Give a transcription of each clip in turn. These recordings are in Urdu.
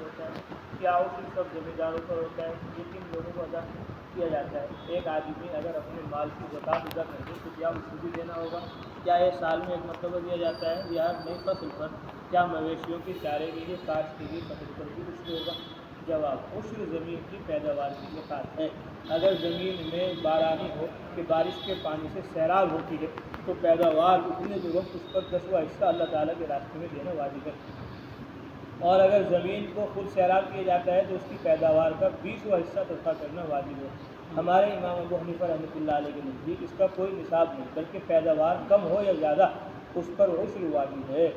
ہوتا ہے؟ کیا عشر سب زمینداروں پر ہوتا ہے؟ یہ کن لوگوں کو ادا کیا جاتا ہے؟ ایک آدمی اگر اپنے مال کی زکوٰۃ ادا کر دے تو کیا اس کو بھی دینا ہوگا؟ کیا یہ سال میں ایک مرتبہ دیا جاتا ہے یا نئی فصل پر؟ کیا مویشیوں کے چارے کے لیے کاشت کے لیے فصل پر بھی عشر ہوگا؟ جواب: عشر زمین کی پیداوار کی زکوٰۃ ہے۔ اگر زمین میں بارانی ہو کہ بارش کے پانی سے سیراب ہوتی ہے تو پیداوار اٹھنے کے وقت اس پر 10واں حصہ اللہ تعالیٰ کے راستے میں دینا واجب ہے، اور اگر زمین کو خود سیراب کیا جاتا ہے تو اس کی پیداوار کا 20واں حصہ ترفہ کرنا واجب ہے۔ ہمارے امام ابو حنیفہ رحمۃ اللہ علیہ کے نزدیک اس کا کوئی نصاب نہیں، بلکہ پیداوار کم ہو یا زیادہ اس پر عشر واجب ہے۔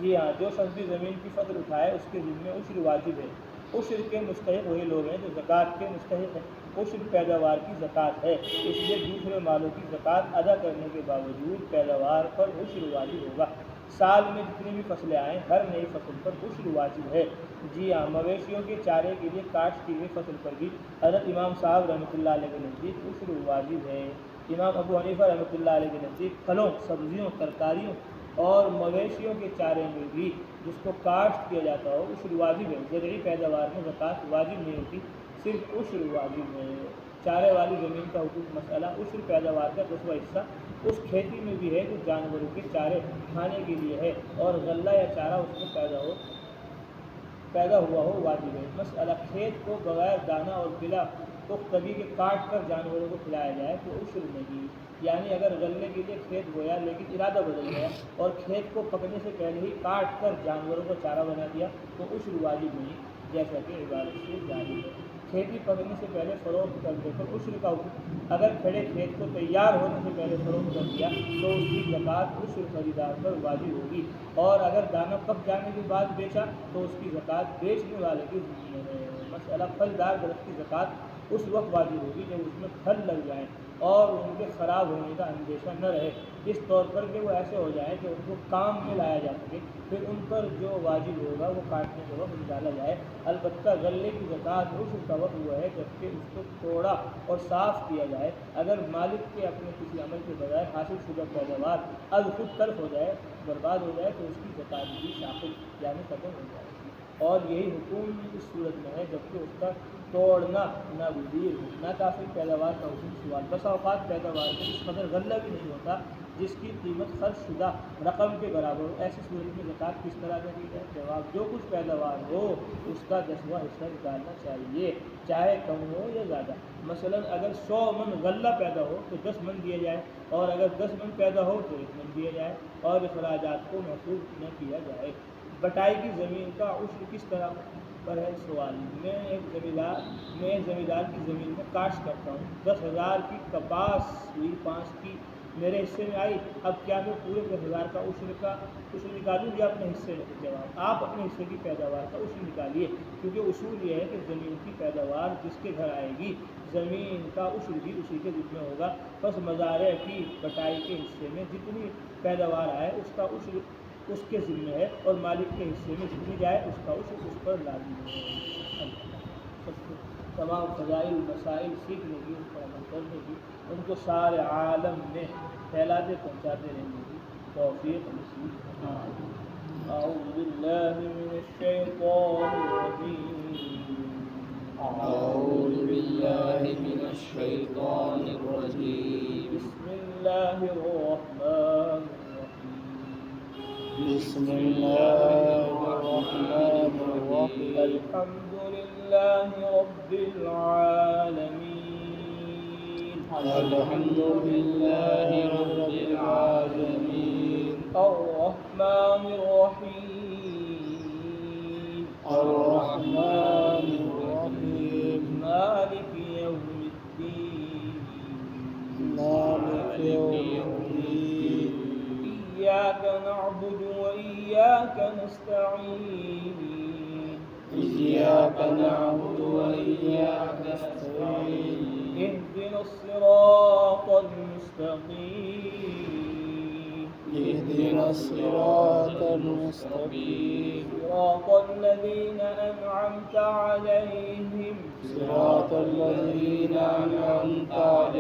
جی ہاں، جو شخص بھی زمین کی فصل اٹھائے اس کے ذمہ عشر واجب ہے۔ عشر کے مستحق وہی لوگ ہیں جو زکوٰۃ کے مستحق ہیں۔ عشر پیداوار کی زکوٰۃ ہے، اس لیے دوسرے مالوں کی زکوٰۃ ادا کرنے کے باوجود پیداوار پر عشر واجب ہوگا۔ سال میں جتنی بھی فصلیں آئیں ہر نئی فصل پر عشر واجب ہے۔ جی ہاں، مویشیوں کے چارے کے لیے کاشت کی ہوئی فصل پر بھی حضرت امام صاحب رحمۃ اللہ علیہ کے نزدیک عشر واجب ہے۔ امام ابو حنیفہ رحمۃ اللہ علیہ کے نزدیک پھلوں، سبزیوں، ترکاریوں اور مویشیوں کے چارے میں بھی جس کو کاشت کیا جاتا ہو عشر واجب ہے۔ زرعی پیداوار میں زکوٰۃ واجب نہیں ہوتی، صرف عشر واجب ہے۔ چارے والی زمین کا حقوق مسئلہ: عشر پیداوار کا 10واں حصہ اس کھیتی میں بھی ہے جو جانوروں کے چارے کھانے کے لیے ہے اور غلہ یا چارہ اس میں پیدا ہوا ہو واجب ہے۔ مسئلہ: کھیت کو بغیر دانہ اور بلا پختگی کے کاٹ کر جانوروں کو کھلایا جائے تو عشر نہیں، یعنی اگر غلے کے لیے کھیت بویا لیکن ارادہ بدل گیا اور کھیت کو پکنے سے پہلے ہی کاٹ کر جانوروں کو چارہ بنا دیا تو عشر واجب نہیں، جیسا کہ عبارت سے ظاہر ہے۔ کھیتی پکنے سے پہلے فروخت کرنے پر عشر کا حکم: اگر کھڑے کھیت کو تیار ہونے سے پہلے فروخت کر دیا تو اس کی زکوٰۃ عشر خریدار پر واجب ہوگی، اور اگر دانہ پک جانے کے بعد بیچا تو اس کی زکوٰۃ بیچنے والے کے ذمہ ہے۔ مسئلہ: پھلدار درخت کی زکوٰۃ اس وقت واجب ہوگی جب اس میں پھل لگ جائیں اور ان کے خراب ہونے کا اندیشہ نہ رہے، اس طور پر کہ وہ ایسے ہو جائیں کہ ان کو کام میں لایا جا سکے، پھر ان پر جو واجب ہوگا وہ کاٹنے کے وقت نکالا جائے۔ البتہ غلے کی زکوٰۃ عشر کا وقت ہوا ہے جبکہ اس کو توڑا اور صاف کیا جائے۔ اگر مالک کے اپنے کسی عمل کے بغیر حاصل شدہ پیداوار از خود تلف ہو جائے، برباد ہو جائے تو اس کی زکوٰۃ بھی ساقط یعنی ختم ہو جائے گی، اور یہی حکم اس صورت میں ہے جبکہ اس کا توڑنا ناگزیر ہو۔ ناکافی پیداوار کا حکم سوال: بسا اوقات پیداوار میں اس قدر غلہ بھی نہیں ہوتا جس کی قیمت خرچ شدہ رقم کے برابر ہو، ایسی صورت میں زکوٰۃ کس طرح ادا کی جائے؟ جواب: جو کچھ پیداوار ہو اس کا 10واں حصہ نکالنا چاہیے، چاہے کم ہو یا زیادہ۔ مثلاً اگر 100 من غلہ پیدا ہو تو 10 من دیا جائے، اور اگر 10 من پیدا ہو تو 1 من دیا جائے، اور اخراجات کو محفوظ نہ کیا جائے۔ بٹائی کی زمین کا عشر کس طرح پر ہے؟ سوال: میں ایک زمیندار کی زمین میں کاشت کرتا ہوں، 10,000 کی کپاس ہوئی، 5 کی میرے حصے میں آئی، اب کیا میں پورے 10,000 کا عشر نکالوں یا اپنے حصے میں؟ جواب: آپ اپنے حصے کی پیداوار کا عشر نکالیے، کیونکہ اصول یہ ہے کہ زمین کی پیداوار جس کے گھر آئے گی زمین کا عشر بھی اسی کے ذمہ ہوگا۔ پس مزارع کی بٹائی کے حصے میں جتنی پیداوار آئے اس کا عشر اس کے ذمہ ہے، اور مالک کے حصے میں جتنی جائے اس کا عشر اس پر لازم ہے۔ تمام فضائل مسائل سیکھنے کی، ان پر عمل کرنے کی، ان کو سارے عالم میں پھیلاتے پہنچاتے رہنے کی توفیق نصیب فرمائے۔ اعوذ باللہ من الشیطان الرجیم، اعوذ باللہ من الشیطان الرجیم، بسم اللہ الرحمن الرحیم، بسم اللہ الرحمن الرحیم، الحمد للہ رب العالمین، الحمد للہ رب العالمین، الرحمن الرحیم، الرحمن الرحیم، مالک یوم الدین، مالک یوم الدین، إياك نعبد وإياك نستعين، إياك نعبد وإياك نستعين، اهدنا الصراط المستقيم، اهدنا الصراط المستقيم، صراط الذين أنعمت عليهم صراط الذين أنعمت عليهم